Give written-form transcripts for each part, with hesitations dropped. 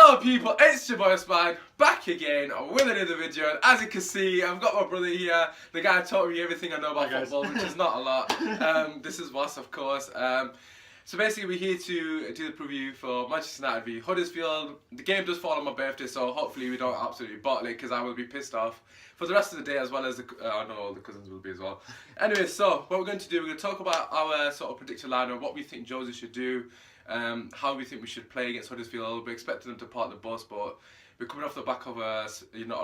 Hello people, it's your boy Spine, back again with another video, and as you can see, I've got my brother here, the guy who taught me everything I know about football, which is not a lot. This is Ross, of course. So basically we're here to do the preview for Manchester United v Huddersfield. The game does fall on my birthday, so hopefully we don't absolutely bottle it, because I will be pissed off for the rest of the day, as well as I know all the cousins will be as well. Anyway, so what we're going to do, we're going to talk about our sort of predicted lineup, what we think Jose should do, how we think we should play against Huddersfield. We're expecting them to park the bus, but we're coming off the back of a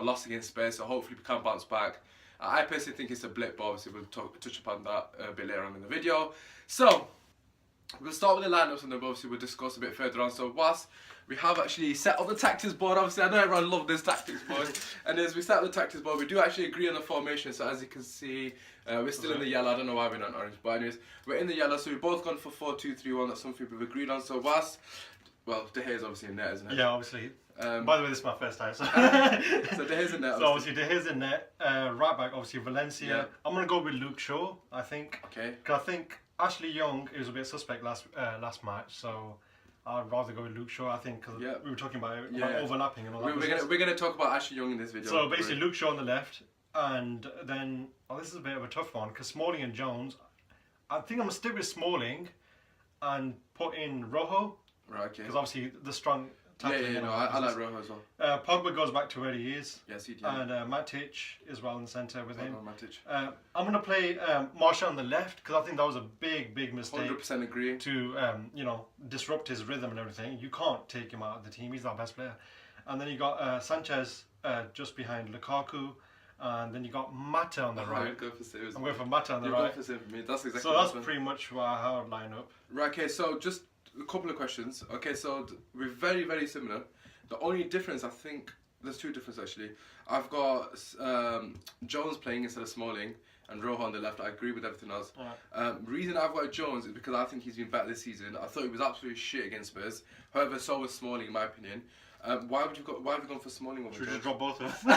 loss against Spurs, so hopefully we can bounce back. I personally think it's a blip, but obviously we'll touch upon that a bit later on in the video. So we'll start with the lineups, and then obviously we'll discuss a bit further on. So whilst we have actually set up the tactics board, obviously I know everyone loves this tactics board, and as we set up the tactics board, we do actually agree on the formation. So as you can see, we're still in the yellow. I don't know why we're not orange, but anyways, we're in the yellow. So we've both gone for 4-2-3-1. That's something we've agreed on. So whilst, well, De Gea's obviously in net, isn't it? Yeah, obviously. By the way, this is my first time. So, so De Gea's in net. So obviously De Gea's in net. Right back, obviously Valencia. Yeah. I'm gonna go with Luke Shaw. I think. Okay. Cause I think Ashley Young is a bit suspect last match, so I'd rather go with Luke Shaw. I think because we were talking about overlapping and all that. We're gonna talk about Ashley Young in this video. So basically, Luke Shaw on the left, and then this is a bit of a tough one because Smalling and Jones. I think I'm gonna stick with Smalling, and put in Rojo. Right. Okay. Because obviously the strong. I like Rojo as well. Pogba goes back to where he is. Yes, he did. And Matic is well in the centre with him. Matic. I'm going to play Martial on the left because I think that was a big mistake. 100% agree. To disrupt his rhythm and everything. You can't take him out of the team. He's our best player. And then you got Sanchez just behind Lukaku. And then you got Mata on the right. Go for Silva. I'm going for Mata on the right. For Silva for me. That's exactly. So that's pretty much how I'd line up. Right. Okay. So just a couple of questions. Okay, so we're very similar. The only difference, I think, there's two differences actually. I've got Jones playing instead of Smalling and Rojo on the left. I agree with everything else. Right. Reason I've got Jones is because I think he's been better this season. I thought he was absolutely shit against Spurs. However, so was Smalling in my opinion. Why have you gone for Smalling over Should we Jones? just drop both of them?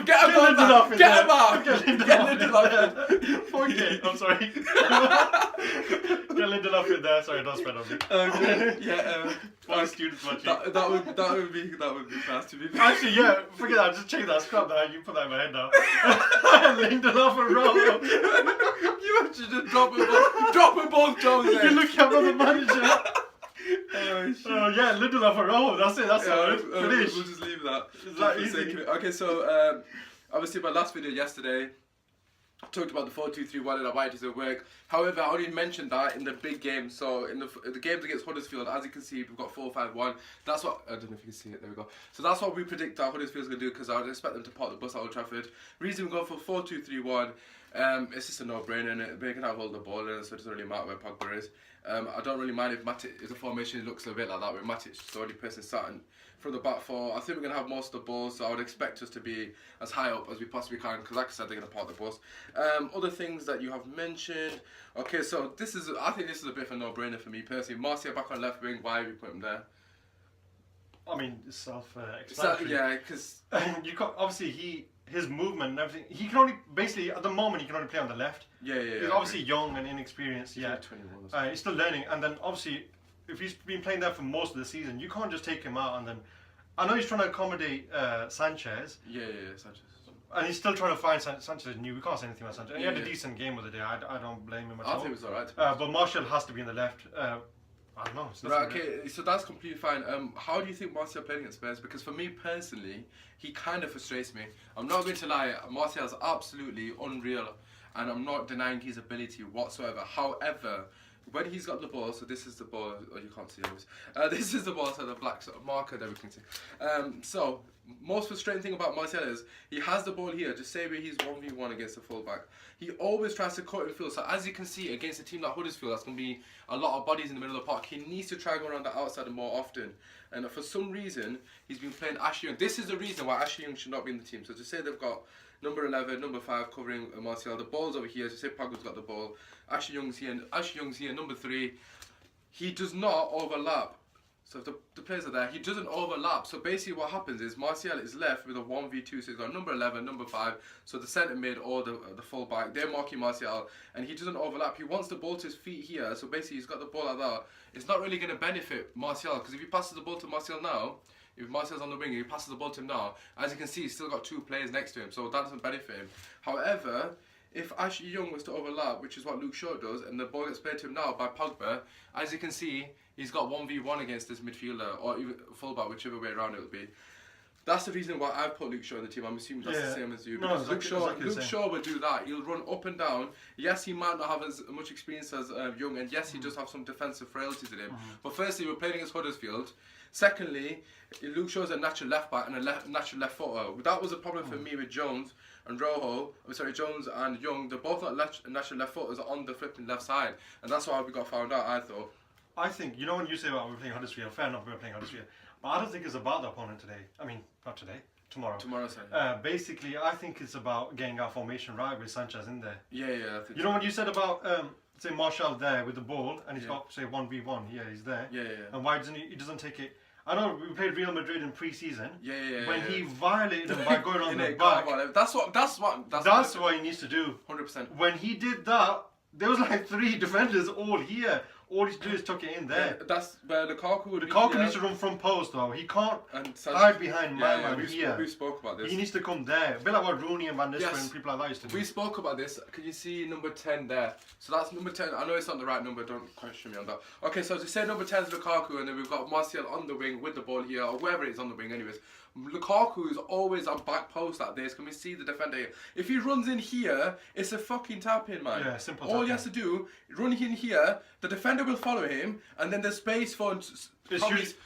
Get him out! Get him out! Get him out! Okay, I'm sorry. Get Lindelof in there. Sorry, don't spread on me. Okay. Yeah. For students watching. That would be fast to be fair. Actually, yeah. Forget that. Just check that. Scrap that. You put that in my head now. Lindelof and Rojo. You actually just drop them both, Jones. You can look at the manager. Yeah, Lindelof and Rojo. That's it. That's all. Finish. We'll just leave that. Is that easy? Okay, so obviously my last video yesterday I talked about the 4-2-3-1 and why it doesn't work. However, I only mentioned that in the big game. So in the games against Huddersfield, as you can see, we've got 4-5-1. That's what, I don't know if you can see it, there we go. So that's what we predict that Huddersfield's going to do, because I would expect them to park the bus at Old Trafford. Reason we go for 4-2-3-1, it's just a no-brainer, and they can have all the ball in, so it doesn't really matter where Pogba is. I don't really mind if Matic, if the formation looks a bit like that, where Matic is the only person starting from the back four. I think we're going to have most of the ball, so I would expect us to be as high up as we possibly can, because like I said, they're going to park the bus. Other things that you have mentioned. Okay, so I think this is a bit of a no-brainer for me personally. Martial back on left wing, why have you put him there? I mean, it's self-explanatory. Yeah, because you got obviously his movement and everything. He can only basically at the moment he can only play on the left. Yeah. He's obviously young and inexperienced. He's 21. He's still learning, and then obviously if he's been playing there for most of the season, you can't just take him out and then. I know he's trying to accommodate Sanchez. Yeah, Sanchez. And he's still trying to find Sanchez new. We can't say anything about Sanchez. He had a decent game of the day. I don't blame him at all. I think it was alright. But Martial has to be in the left. I don't know. Right, okay, so that's completely fine. How do you think Martial played against Spurs? Because for me personally, he kind of frustrates me. I'm not going to lie, Martial is absolutely unreal, and I'm not denying his ability whatsoever. However, when he's got the ball, so this is the ball, you can't see this. This is the ball, so the black sort of marker that we can see. So, most frustrating thing about Martial is, he has the ball here, just say where he's 1v1 against the fullback. He always tries to cut and field, so as you can see, against a team like Huddersfield, that's going to be a lot of bodies in the middle of the park, he needs to try and go around the outside more often. And for some reason, he's been playing Ashley Young. This is the reason why Ashley Young should not be in the team. So just say they've got number 11, number 5 covering Martial, the ball's over here, just say Pogba's got the ball, Ashley Young's here, number 3. He does not overlap So if the players are there, he doesn't overlap. So basically what happens is Martial is left with a 1v2. So he's got number 11, number 5. So the centre mid or the full back, they're marking Martial. And he doesn't overlap. He wants the ball to his feet here. So basically he's got the ball like that. It's not really going to benefit Martial. Because if he passes the ball to Martial now, if Martial's on the wing and he passes the ball to him now, as you can see, he's still got 2 players next to him. So that doesn't benefit him. However, if Ashley Young was to overlap, which is what Luke Shaw does, and the ball gets played to him now by Pogba, as you can see, he's got 1v1 against this midfielder, or even fullback, whichever way around it will be. That's the reason why I put Luke Shaw in the team. I'm assuming that's the same as you. Because Luke Shaw will do that. He'll run up and down. Yes, he might not have as much experience as Young, and yes, he does have some defensive frailties in him. But firstly, we're playing against Huddersfield. Secondly, Luke Shaw's a natural left back and a natural left footer. That was a problem for me with Jones and Jones and Young. They're both not natural left footers on the flipping left side, and that's why we got found out. I thought. I think when you say about we're playing Huddersfield, fair enough, we're playing Huddersfield, but I don't think it's about the opponent today. I mean, not today. Tomorrow. Basically, I think it's about getting our formation right with Sanchez in there. Yeah. I think when you said about say Martial there with the ball and he's got say 1v1. Yeah, he's there. Yeah. And why doesn't he doesn't take it? I know we played Real Madrid in pre-season. Yeah. He violated him by going on the back. That's what he needs to do. 100%. When he did that, there was like 3 defenders all here. All he to do is tuck it in there. Yeah, that's where Lukaku needs to run from post though. He can't hide behind my man here. We spoke about this. He needs to come there. A bit like what Rooney and Van Nistelrooy and people like that used to do. We spoke about this. Can you see number 10 there? So that's number 10. I know it's not the right number. Don't question me on that. Okay, so to say number 10 is Lukaku, and then we've got Martial on the wing with the ball here, or wherever it is on the wing anyways. Lukaku is always on back post like this. Can we see the defender here? If he runs in here, it's a fucking tap in, man. Yeah, simple All he has to do, run in here, the defender will follow him, and then there's space for...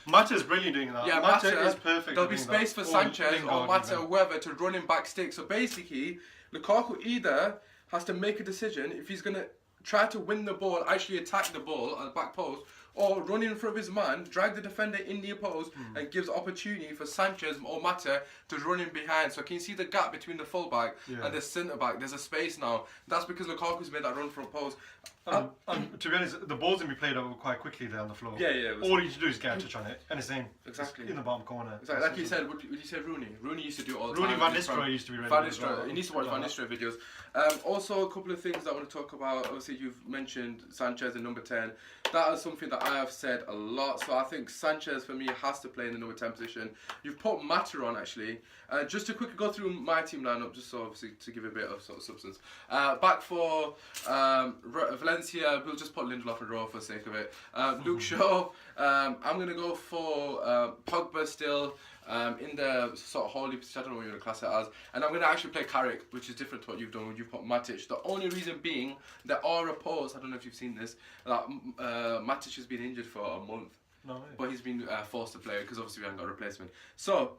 Mata is brilliant doing that. Yeah, Mata is perfect. There'll be space for Sanchez or Mata or whoever to run him back stick. So basically, Lukaku either has to make a decision if he's going to try to win the ball, actually attack the ball on the back post, or run in front of his man, drag the defender in the post, and gives opportunity for Sanchez or Mata to run in behind. So can you see the gap between the fullback and the centre back? There's a space now. That's because Lukaku's made that run from post. To be honest, the ball's going to be played over quite quickly there on the floor. Yeah. All you need to do is get a touch on it, and it's in. Exactly. In the bottom corner. Exactly. Like you said, would you say Rooney? Rooney used to do it all the time. Rooney Van Nistelrooy used to be ready. Van Nistelrooy. You need to watch Van Nistelrooy videos. Also, a couple of things that I want to talk about. Obviously, you've mentioned Sanchez in number 10. That is something that I have said a lot. So I think Sanchez, for me, has to play in the number 10 position. You've put Mata on, actually. Just to quickly go through my team lineup, just so obviously to give a bit of sort of substance. Back for Valencia, we'll just put Lindelof and Rowe for the sake of it. Luke Shaw, I'm going to go for Pogba still. In the sort of holy position, I don't know what you're going to class it as, and I'm going to actually play Carrick, which is different to what you've done when you've put Matic. The only reason being, there are reports, I don't know if you've seen this, that Matic has been injured for a month, but he's been forced to play because obviously we haven't got a replacement. So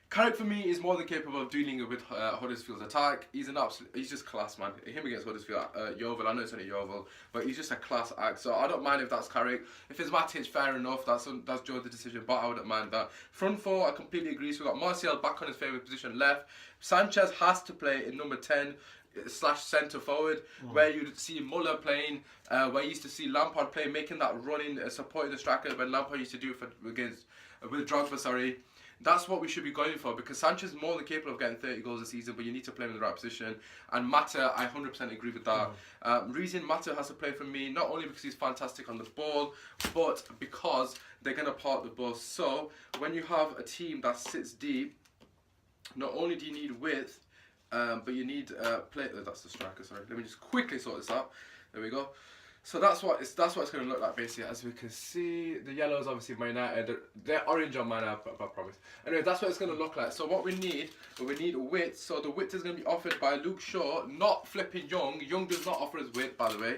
Carrick for me is more than capable of dealing with Huddersfield's attack. He's just class, man. Him against Huddersfield, Yeovil, I know it's only Yeovil, but he's just a class act. So I don't mind if that's Carrick. If it's Matic, fair enough. That's Joe's decision, but I wouldn't mind that. Front four, I completely agree. So we've got Martial back on his favourite position left. Sanchez has to play in number 10 / centre forward, where you'd see Muller playing, where you used to see Lampard playing, making that running, supporting the striker when Lampard used to do it with Drogba, That's what we should be going for, because Sanchez is more than capable of getting 30 goals a season, but you need to play him in the right position. And Mata, I 100% agree with that. Reason Mata has to play for me, not only because he's fantastic on the ball, but because they're going to park the bus. So when you have a team that sits deep, not only do you need width, but you need play. That's the striker. Sorry, let me just quickly sort this out. There we go. So that's what it's going to look like basically. As we can see, the yellow is obviously Man United. They're orange on Man United, I promise. Anyway, that's what it's going to look like. So what we need width. So the width is going to be offered by Luke Shaw, not flipping Young. Young does not offer his width, by the way.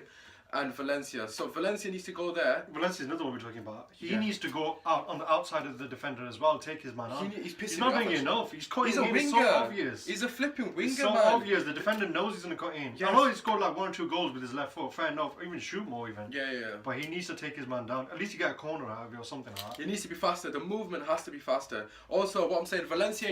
And Valencia. So Valencia needs to go there. Valencia's another one we're talking about. He needs to go out on the outside of the defender as well, take his man on. He's not doing enough. He's cutting in. It's so obvious. He's a flipping winger, it's so obvious. The defender knows he's going to cut in. Yes. I know he scored like 1 or 2 goals with his left foot. Fair enough. Or even shoot more even. Yeah. But he needs to take his man down. At least you get a corner out of it or something like that. He needs to be faster. The movement has to be faster. Also, what I'm saying, Valencia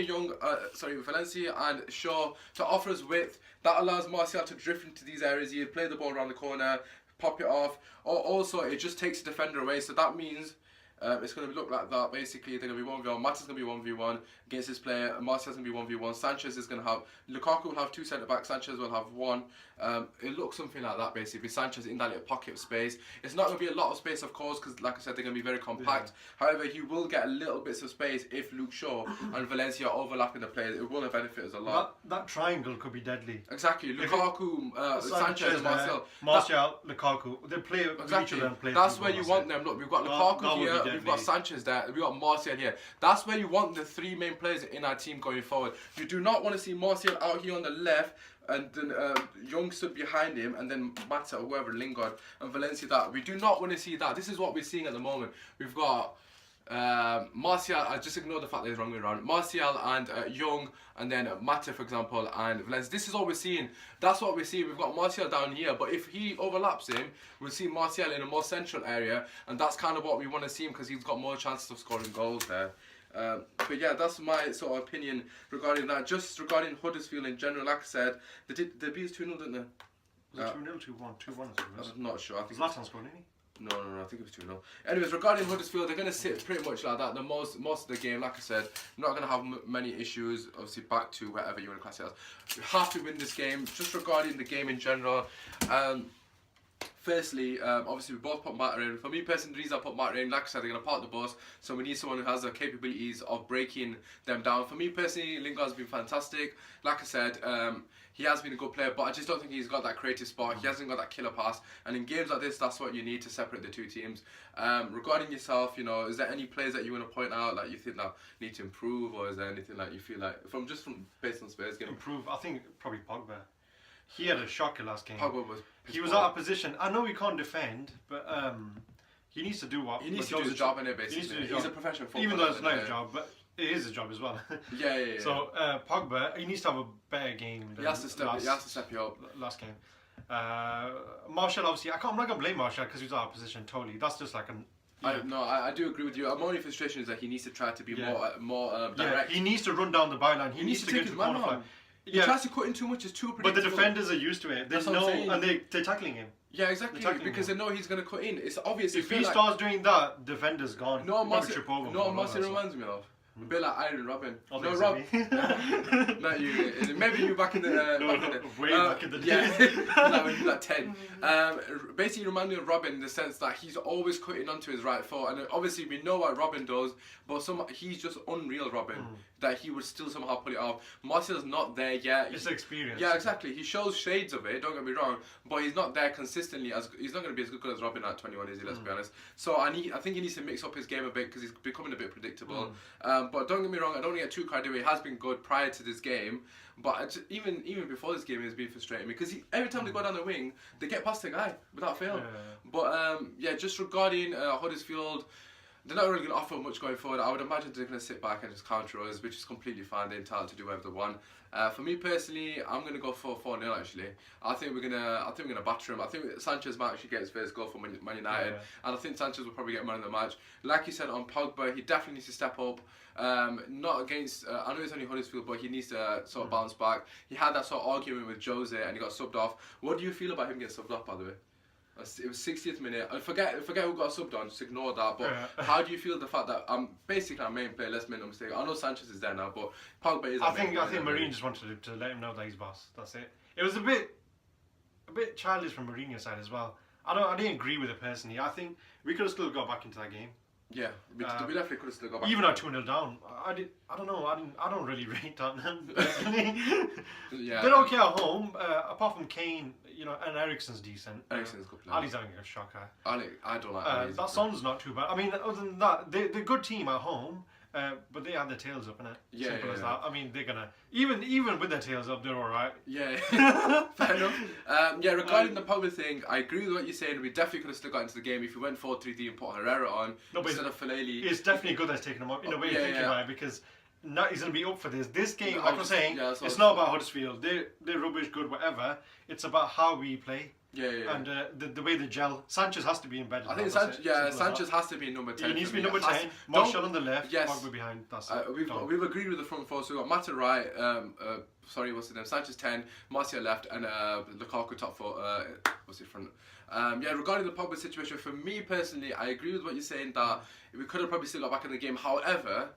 and Shaw to offer us width. That allows Martial to drift into these areas. He'll play the ball around the corner, pop it off, or also it just takes the defender away. So that means It's going to look like that. Basically, they're going to be 1v1. Mata's going to be 1v1 against his player. Martial's going to be 1v1. Sanchez is going to have... Lukaku will have 2 centre-backs. Sanchez will have 1. It looks something like that, basically. Sanchez in that little pocket of space. It's not going to be a lot of space, of course, because, like I said, they're going to be very compact. Yeah. However, he will get a little bits of space if Luke Shaw and Valencia are overlapping the players. It will benefit us a lot. That triangle could be deadly. Exactly. Lukaku, Sanchez and Martial. Martial, Lukaku. They play with each other and play. That's where you want them. Look, we've got Lukaku here, we've got Sanchez there, we've got Martial here. That's where you want the 3 main players in our team going forward. You do not want to see Martial out here on the left and then Young stood behind him and then Mata or whoever, Lingard and Valencia that. We do not want to see that. This is what we're seeing at the moment. We've got Martial, I just ignore the fact that he's wrong way around. Martial and Young, and then Mata, for example, and Valencia. This is what we're seeing. That's what we're seeing. We've got Martial down here, but if he overlaps him, we'll see Martial in a more central area, and that's kind of what we want to see him because he's got more chances of scoring goals there. But yeah, that's my sort of opinion regarding that. Just regarding Huddersfield in general, like I said, they beat us 2-0, didn't they? Was it 2-0, 2-1, 2-1? I'm not sure. I think Zlatan scored, didn't he? No, I think it was 2-0. Anyways, regarding Huddersfield, they're going to sit pretty much like that. The most of the game, like I said, not going to have many issues. Obviously, back to whatever you want to class it as. We have to win this game. Just regarding the game in general, firstly, obviously we both put Mata in. For me personally, the reason I put Mata in, like I said, they're going to park the bus, so we need someone who has the capabilities of breaking them down. For me personally, Lingard's been fantastic. Like I said, he has been a good player, but I just don't think he's got that creative spark. He hasn't got that killer pass, and in games like this, that's what you need to separate the 2 teams. Regarding yourself, you know, is there any players that you want to point out that you think that need to improve, or is there anything that you feel like from based on Spurs game? Improve, I think probably Pogba. He had a shocker last game. Pogba was. He was out of position. I know he can't defend, but he needs to do what. He needs to do his job in it, basically. He's a professional footballer. Even though it's not his job, but it is his job as well. Yeah. So Pogba, he needs to have a better game. Than he has to step you up. Last game. Martial, obviously, I'm not gonna blame Martial because he was out of position totally. That's just like an. I do agree with you. My only frustration is that he needs to try to be more direct. He needs to run down the byline. He needs to get to the corner flag. He tries to cut in too much. It's too predictable. But the defenders are used to it. They know, and they're tackling him. Yeah, exactly. Because they know he's going to cut in. It's obvious. If he starts doing that, defender's gone. No, Marcy reminds me of. A bit like Iron Robin. Oh, no, Rob. Not you. Maybe you back in the... back in the day. Yeah, like when you were like 10. Basically remind me of Robin in the sense that he's always cutting onto his right foot. And obviously we know what Robin does, but he's just unreal Robin. That he would still somehow pull it off. Martial's not there yet. It's experience. Yeah, exactly. He shows shades of it, don't get me wrong, but he's not there consistently. He's not going to be as good as Robin at 21, is he? Let's be honest. So I think he needs to mix up his game a bit because he's becoming a bit predictable. But don't get me wrong, I don't want to get too carried away. He has been good prior to this game, but even before this game, it's been frustrating me because every time they go down the wing, they get past the guy without fail. But just regarding Huddersfield, they're not really going to offer much going forward. I would imagine they're going to sit back and just counter us, which is completely fine. They're entitled to do whatever they want. For me personally, I'm going to go for 4-0 actually. I think we're gonna batter them. I think Sanchez might actually get his first goal for Man United, and I think Sanchez will probably get man of the match. Like you said on Pogba, he definitely needs to step up. Not against. I know it's only Huddersfield, but he needs to sort of bounce back. He had that sort of argument with Jose, and he got subbed off. What do you feel about him getting subbed off, by the way? It was 60th minute. I forget who got subbed on. Just ignore that. But how do you feel the fact that I'm basically our main player? Let's make no mistake. I know Sanchez is there now, but Pogba is. I think Mourinho just wanted to let him know that he's boss. That's it. It was a bit childish from Mourinho's side as well. I didn't agree with it personally. I think we could have still got back into that game. Yeah, we definitely could have still got back. Even at 2-0 down, I don't know. I don't really rate Tottenham. Yeah, they're okay at home. Apart from Kane, and Eriksen's decent. Eriksen's good player. Ali's having a shocker. I don't like Ali. That Son's not too bad. I mean, other than that, they're a good team at home. But they have their tails up, innit? Simple as that. I mean, they're gonna even with their tails up, they're all right. Yeah, fair enough. Regarding the Pogba thing, I agree with what you're saying. We definitely could have still got into the game if we went 4-3-3 and put Herrera on instead of Fellaini. It's definitely good that's taken him up in a way of thinking about it because now he's gonna be up for this. This game, like I was saying, it's not about Huddersfield. They're rubbish, good, whatever. It's about how we play. And the way they gel. Sanchez has to be embedded. I think Sanchez has to be number 10. He needs to be number 10. Martial on the left, Pogba behind. That's we've agreed with the front four. So we've got Mata right, what's his name? Sanchez 10, Martial left, and Lukaku top four. What's it front? Regarding the Pogba situation, for me personally, I agree with what you're saying that We could have probably still got back in the game. However,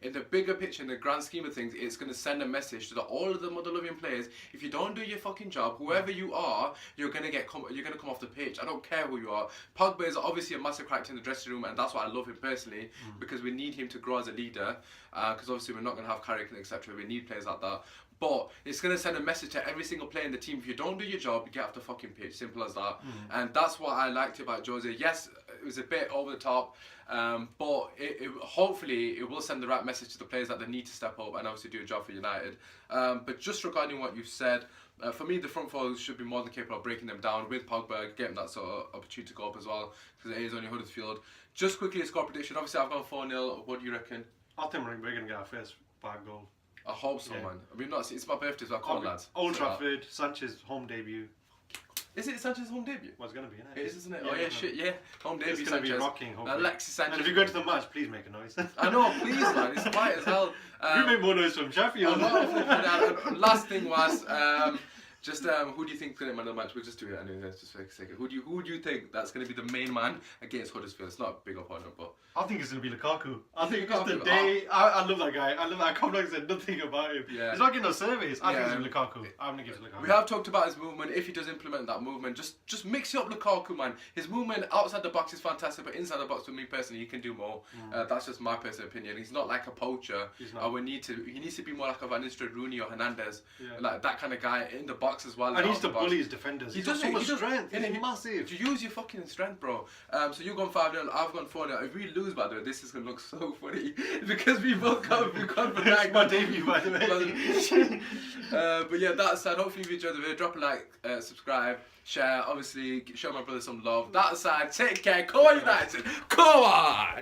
in the bigger picture, in the grand scheme of things, it's going to send a message to all of the Motherlovian players. If you don't do your fucking job, whoever you are, you're going to come off the pitch. I don't care who you are. Pogba is obviously a massive character in the dressing room, and that's why I love him personally, because we need him to grow as a leader, because obviously we're not going to have Carrick, etc. We need players like that. But it's going to send a message to every single player in the team. If you don't do your job, you get off the fucking pitch. Simple as that. And that's what I liked about Jose. Yes, it was a bit over the top, but hopefully it will send the right message to the players that they need to step up and obviously do a job for United. But just regarding what you've said, for me, the front four should be more than capable of breaking them down with Pogba, getting that sort of opportunity to go up as well, because it is only Huddersfield. Just quickly, a score prediction. Obviously, I've gone 4-0. What do you reckon? I think we're going to get our first 5 goal. I hope so, man. We've not seen, it's my birthday, so I can't, lads. Old Trafford, Sanchez home debut. Is it Sanchez's home debut? Well, it's going to be, it is, isn't it? Oh yeah, shit, yeah. Home debut, it's going to be rocking, hopefully. Alexis Sanchez. And if you go to the match, please make a noise. I know, please, man. It's quiet as hell. You make more noise from Sheffield. Last thing was, who do you think is going to win the match? We'll just do it anyway, just for a second. Who do you think that's going to be the main man against Huddersfield? It's not a big opponent, but... I think it's going to be Lukaku. I think it's the day... I love that guy. I love that. I can't say nothing about him. Yeah. He's not getting no surveys. I think it's Lukaku. I'm going to give it to Lukaku. We have talked about his movement. If he does implement that movement, just mix it up Lukaku, man. His movement outside the box is fantastic, but inside the box, for me personally, he can do more. That's just my personal opinion. He's not like a poacher. He's not. He needs to be more like a Van Nistelrooy, Rooney or Hernandez. Yeah. Like that kind of guy in the box as well. And he's the bully his defenders. He's got so much strength. He's massive. To use your fucking strength, bro. So you've gone 5-0, I've gone 4-0. If we lose, by the way, this is going to look so funny. Because we both got for like my debut, by the way. But yeah, that aside, hopefully you enjoyed the video. Drop a like, subscribe, share. Obviously, show my brother some love. That aside, take care. Come on, United. Come on!